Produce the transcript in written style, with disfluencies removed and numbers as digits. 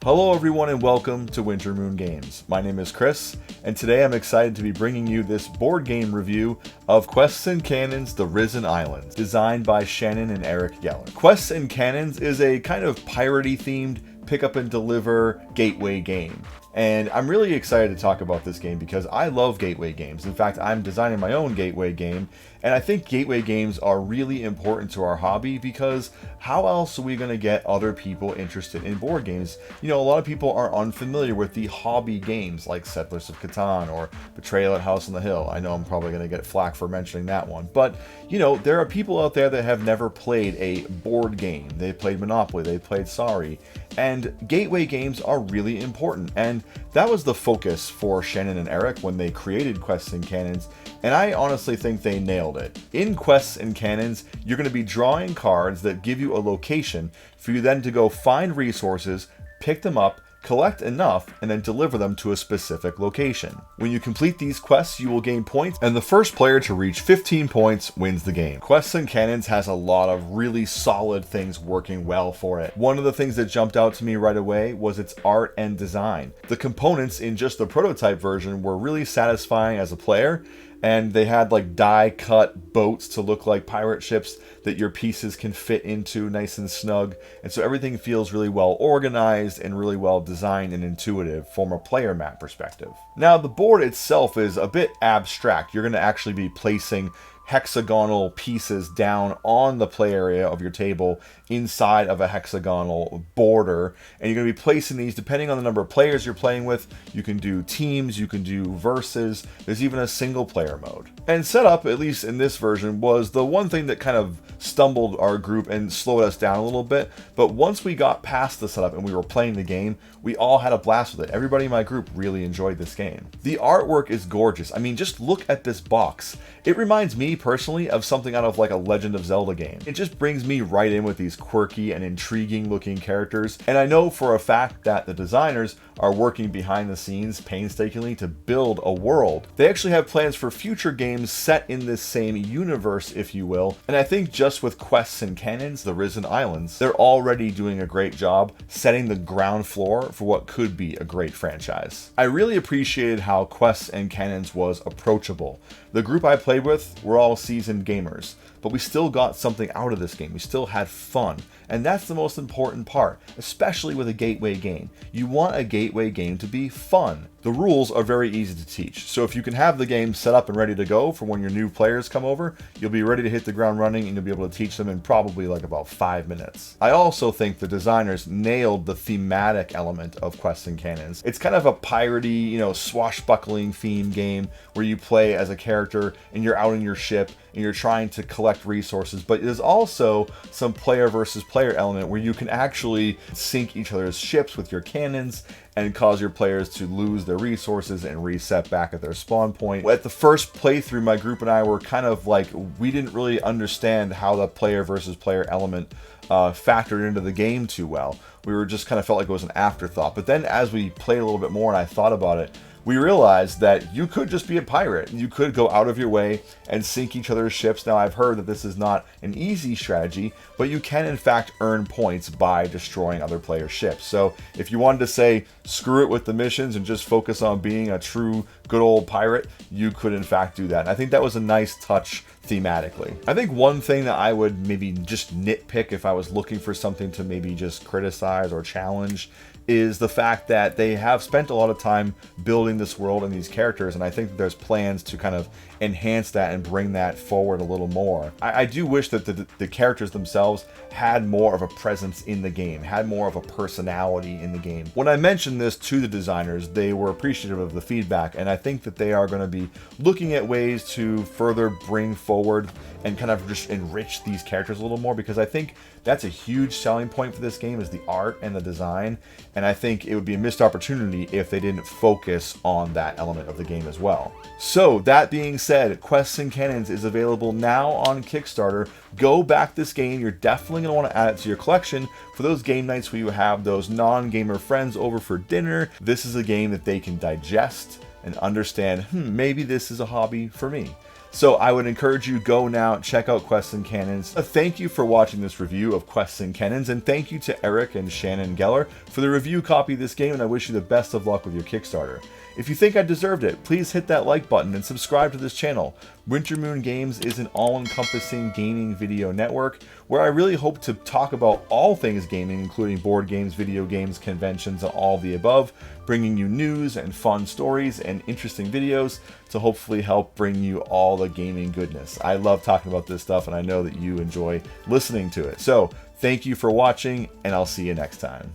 Hello everyone and welcome to Winter Moon Games. My name is Chris, and today I'm excited to be bringing you this board game review of Quests and Cannons: The Risen Islands, designed by Shannon and Eric Geller. Quests and Cannons is a kind of piratey themed pick up and deliver gateway game. And I'm really excited to talk about this game because I love gateway games. In fact, I'm designing my own gateway game, and I think gateway games are really important to our hobby because how else are we going to get other people interested in board games? You know, a lot of people are unfamiliar with the hobby games like Settlers of Catan or Betrayal at House on the Hill. I know I'm probably going to get flack for mentioning that one, but you know, there are people out there that have never played a board game. They played Monopoly, they played Sorry, and gateway games are really important. And that was the focus for Shannon and Eric when they created Quests and Cannons, and I honestly think they nailed it. In Quests and Cannons, you're going to be drawing cards that give you a location for you then to go find resources, pick them up, collect enough, and then deliver them to a specific location. When you complete these quests, you will gain points, and the first player to reach 15 points wins the game. Quests and Cannons has a lot of really solid things working well for it. One of the things that jumped out to me right away was its art and design. The components in just the prototype version were really satisfying as a player, and they had like die-cut boats to look like pirate ships that your pieces can fit into nice and snug. And so everything feels really well organized and really well designed and intuitive from a player mat perspective. Now, the board itself is a bit abstract. You're going to actually be placing hexagonal pieces down on the play area of your table inside of a hexagonal border, and you're going to be placing these depending on the number of players you're playing with. You can do teams, you can do versus, there's even a single player mode. And setup, at least in this version, was the one thing that kind of stumbled our group and slowed us down a little bit, but once we got past the setup and we were playing the game, we all had a blast with it. Everybody in my group really enjoyed this game. The artwork is gorgeous. I mean, just look at this box. It reminds me personally of something out of like a Legend of Zelda game. It just brings me right in with these quirky and intriguing looking characters, and I know for a fact that the designers are working behind the scenes painstakingly to build a world. They actually have plans for future games set in this same universe, if you will, and I think just with Quests and Cannons: The Risen Islands, they're already doing a great job setting the ground floor for what could be a great franchise. I really appreciated how Quests and Cannons was approachable. The group I played with were all seasoned gamers, but we still got something out of this game. We still had fun, and that's the most important part, especially with a gateway game. You want a gateway game to be fun. The rules are very easy to teach, so if you can have the game set up and ready to go for when your new players come over, you'll be ready to hit the ground running and you'll be able to teach them in probably like about 5 minutes. I also think the designers nailed the thematic element of Quests and Cannons. It's kind of a piratey, you know, swashbuckling theme game where you play as a character and you're out in your ship and you're trying to collect resources, but there's also some player versus player element where you can actually sink each other's ships with your cannons and cause your players to lose their resources and reset back at their spawn point. At the first playthrough, my group and I were kind of like, we didn't really understand how the player versus player element factored into the game too well. We were just kind of felt like it was an afterthought. But then as we played a little bit more and I thought about it, we realized that you could just be a pirate. You could go out of your way and sink each other's ships. Now, I've heard that this is not an easy strategy, but you can in fact earn points by destroying other players' ships. So if you wanted to say, screw it with the missions and just focus on being a true good old pirate, you could in fact do that. And I think that was a nice touch thematically. I think one thing that I would maybe just nitpick if I was looking for something to maybe just criticize or challenge is the fact that they have spent a lot of time building this world and these characters, and I think that there's plans to kind of enhance that and bring that forward a little more. I do wish that the characters themselves had more of a presence in the game, had more of a personality in the game. When I mentioned this to the designers, they were appreciative of the feedback, and I think that they are going to be looking at ways to further bring forward and kind of just enrich these characters a little more, because I think that's a huge selling point for this game is the art and the design, and I think it would be a missed opportunity if they didn't focus on that element of the game as well. So that being said, Quests and Cannons is available now on Kickstarter. Go back this game. You're definitely going to want to add it to your collection for those game nights where you have those non-gamer friends over for dinner. This is a game that they can digest and understand, maybe this is a hobby for me. So I would encourage you, go now, check out Quests and Cannons. Thank you for watching this review of Quests and Cannons, and thank you to Eric and Shannon Geller for the review copy of this game, and I wish you the best of luck with your Kickstarter. If you think I deserved it, please hit that like button and subscribe to this channel. Wintermoon Games is an all-encompassing gaming video network where I really hope to talk about all things gaming, including board games, video games, conventions, and all the above, bringing you news and fun stories and interesting videos to hopefully help bring you all the gaming goodness. I love talking about this stuff, and I know that you enjoy listening to it. So thank you for watching, and I'll see you next time.